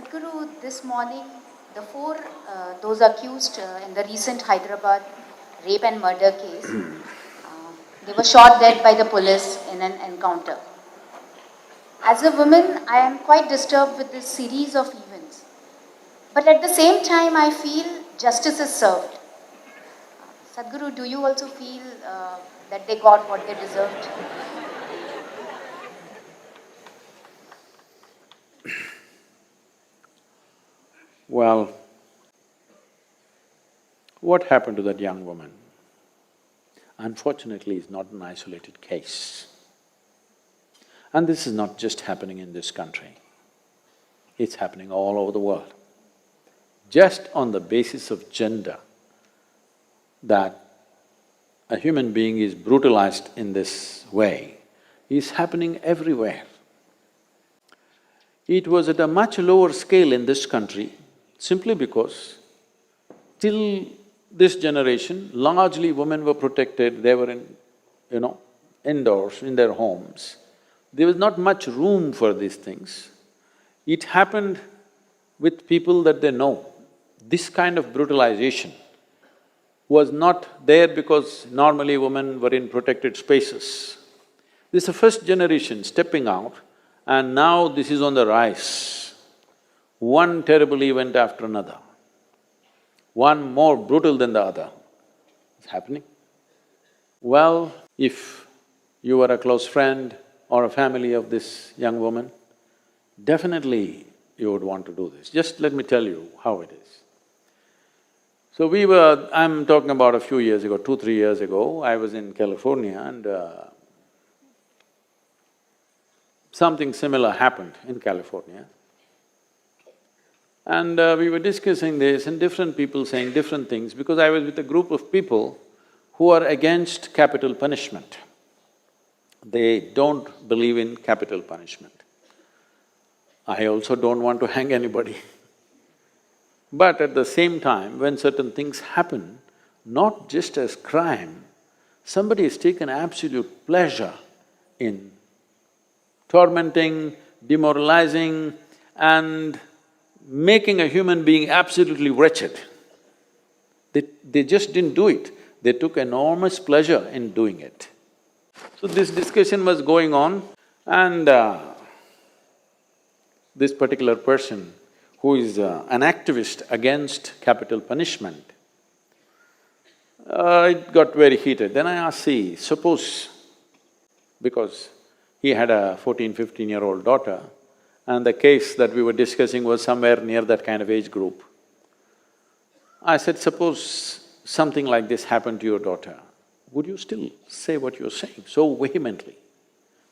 Sadhguru, this morning, those accused in the recent Hyderabad rape and murder case, they were shot dead by the police in an encounter. As a woman, I am quite disturbed with this series of events. But at the same time, I feel justice is served. Sadhguru, do you also feel that they got what they deserved? Well, what happened to that young woman? Unfortunately, is not an isolated case. And this is not just happening in this country, it's happening all over the world. Just on the basis of gender, that a human being is brutalized in this way is happening everywhere. It was at a much lower scale in this country simply because till this generation, largely women were protected, they were indoors, in their homes. There was not much room for these things. It happened with people that they know. This kind of brutalization was not there because normally women were in protected spaces. This is the first generation stepping out, and now this is on the rise. One terrible event after another, one more brutal than the other is happening. Well, if you were a close friend or a family of this young woman, definitely you would want to do this. Just let me tell you how it is. So I'm talking about a few years ago, 2-3 years ago, I was in California and something similar happened in California. And we were discussing this and different people saying different things because I was with a group of people who are against capital punishment. They don't believe in capital punishment. I also don't want to hang anybody. But at the same time, when certain things happen, not just as crime, somebody has taken absolute pleasure in tormenting, demoralizing and making a human being absolutely wretched. They just didn't do it, they took enormous pleasure in doing it. So this discussion was going on and this particular person who is an activist against capital punishment, it got very heated. Then I asked, see, suppose, because he had a 14-15-year-old daughter and the case that we were discussing was somewhere near that kind of age group. I said, suppose something like this happened to your daughter, would you still say what you're saying so vehemently?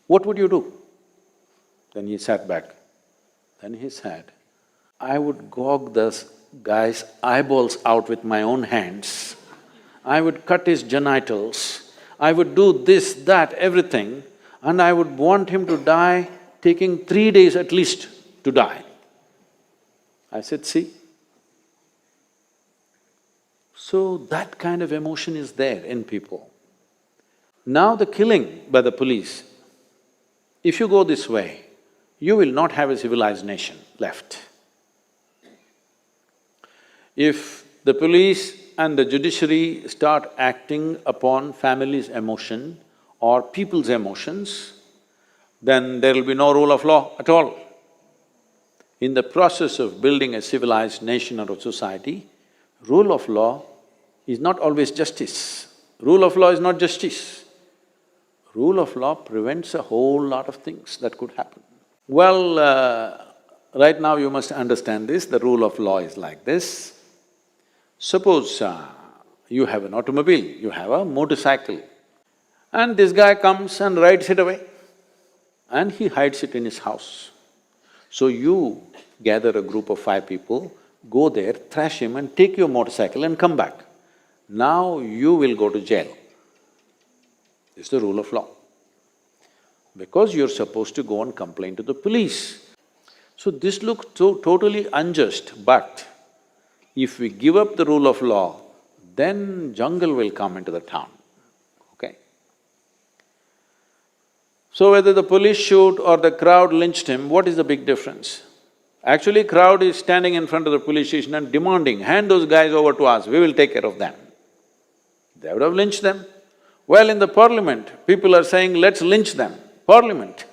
What would you do? Then he sat back. Then he said, I would gouge this guy's eyeballs out with my own hands, I would cut his genitals, I would do this, that, everything, and I would want him to die, taking 3 days at least to die. I said, see? So that kind of emotion is there in people. Now the killing by the police, if you go this way, you will not have a civilized nation left. If the police and the judiciary start acting upon families' emotion or people's emotions, then there will be no rule of law at all. In the process of building a civilized nation or a society, rule of law is not always justice. Rule of law is not justice. Rule of law prevents a whole lot of things that could happen. Well, right now you must understand this, the rule of law is like this. Suppose you have an automobile, you have a motorcycle, and this guy comes and rides it away and he hides it in his house. So you gather a group of 5 people, go there, thrash him and take your motorcycle and come back. Now you will go to jail. This is the rule of law. Because you're supposed to go and complain to the police. So this looks totally unjust, but if we give up the rule of law, then jungle will come into the town, okay? So whether the police shoot or the crowd lynched him, what is the big difference? Actually, crowd is standing in front of the police station and demanding, hand those guys over to us, we will take care of them. They would have lynched them. Well, in the parliament, people are saying, let's lynch them. Parliament.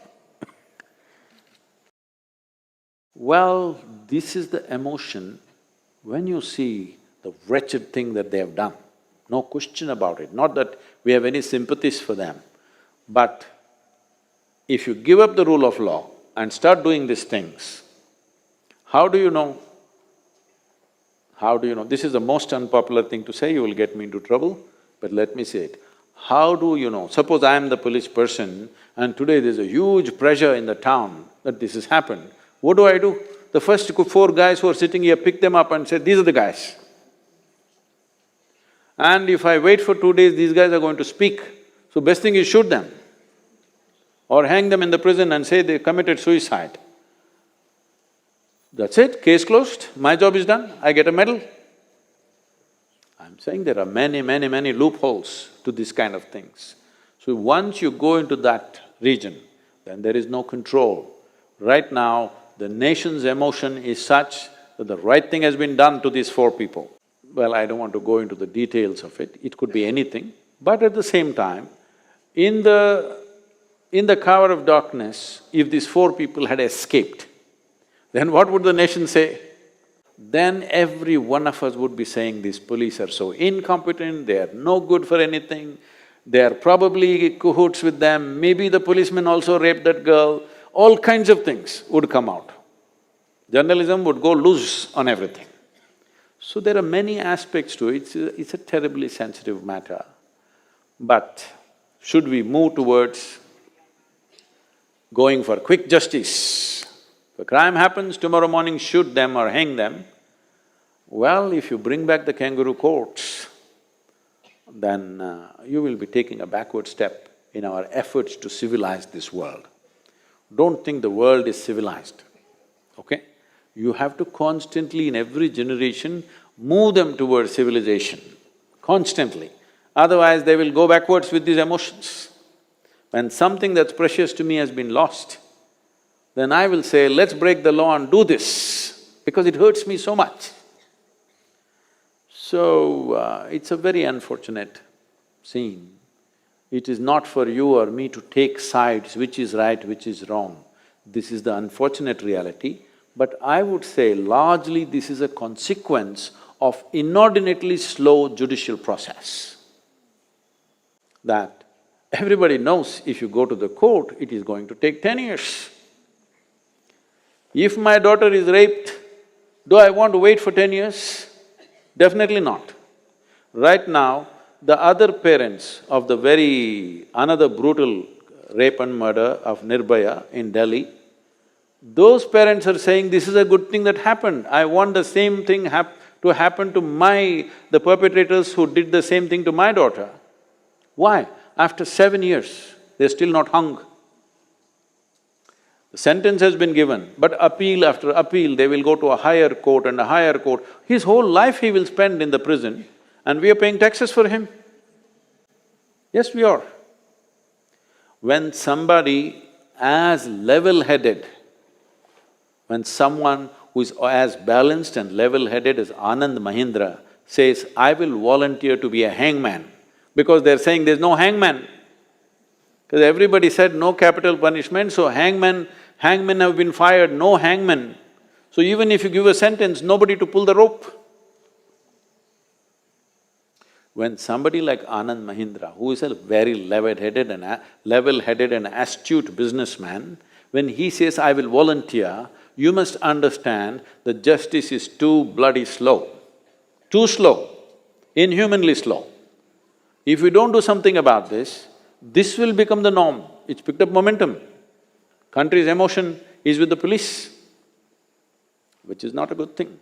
Well, this is the emotion when you see the wretched thing that they have done. No question about it. Not that we have any sympathies for them, but if you give up the rule of law and start doing these things, how do you know? How do you know? This is the most unpopular thing to say, you will get me into trouble, but let me say it. How do you know? Suppose I am the police person and today there's a huge pressure in the town that this has happened. What do? The first 4 guys who are sitting here pick them up and say, these are the guys. And if I wait for 2 days, these guys are going to speak. So best thing is shoot them or hang them in the prison and say they committed suicide. That's it, case closed, my job is done, I get a medal. I'm saying there are many loopholes to this kind of things. So once you go into that region, then there is no control. Right now, the nation's emotion is such that the right thing has been done to these 4 people. Well, I don't want to go into the details of it could be anything, but at the same time, in the cover of darkness, if these 4 people had escaped, then what would the nation say? Then every one of us would be saying, these police are so incompetent, they are no good for anything, they are probably cahoots with them, maybe the policeman also raped that girl, all kinds of things would come out. Journalism would go loose on everything. So there are many aspects to it, it's a terribly sensitive matter. But should we move towards going for quick justice? If a crime happens, tomorrow morning shoot them or hang them. Well, if you bring back the kangaroo courts, then you will be taking a backward step in our efforts to civilize this world. Don't think the world is civilized, okay? You have to constantly, in every generation, move them towards civilization, constantly. Otherwise, they will go backwards with these emotions. When something that's precious to me has been lost, then I will say, let's break the law and do this, because it hurts me so much. So, it's a very unfortunate scene. It is not for you or me to take sides, which is right, which is wrong. This is the unfortunate reality, but I would say largely this is a consequence of inordinately slow judicial process. That everybody knows if you go to the court, it is going to take 10 years. If my daughter is raped, do I want to wait for 10 years? Definitely not. Right now, the other parents of the another brutal rape and murder of Nirbhaya in Delhi, those parents are saying, this is a good thing that happened. I want the same thing to happen to the perpetrators who did the same thing to my daughter. Why? After 7 years, they're still not hung. The sentence has been given, but appeal after appeal, they will go to a higher court and a higher court. His whole life he will spend in the prison and we are paying taxes for him. Yes, we are. When somebody as level-headed, when someone who is as balanced and level-headed as Anand Mahindra says, I will volunteer to be a hangman, because they're saying there's no hangman. Because everybody said no capital punishment, so hangmen have been fired, no hangman. So even if you give a sentence, nobody to pull the rope. When somebody like Anand Mahindra, who is a very level-headed and astute businessman, when he says, I will volunteer, you must understand that justice is too bloody slow, too slow, inhumanly slow. If we don't do something about this will become the norm. It's picked up momentum. Country's emotion is with the police, which is not a good thing.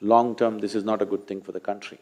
Long term, this is not a good thing for the country.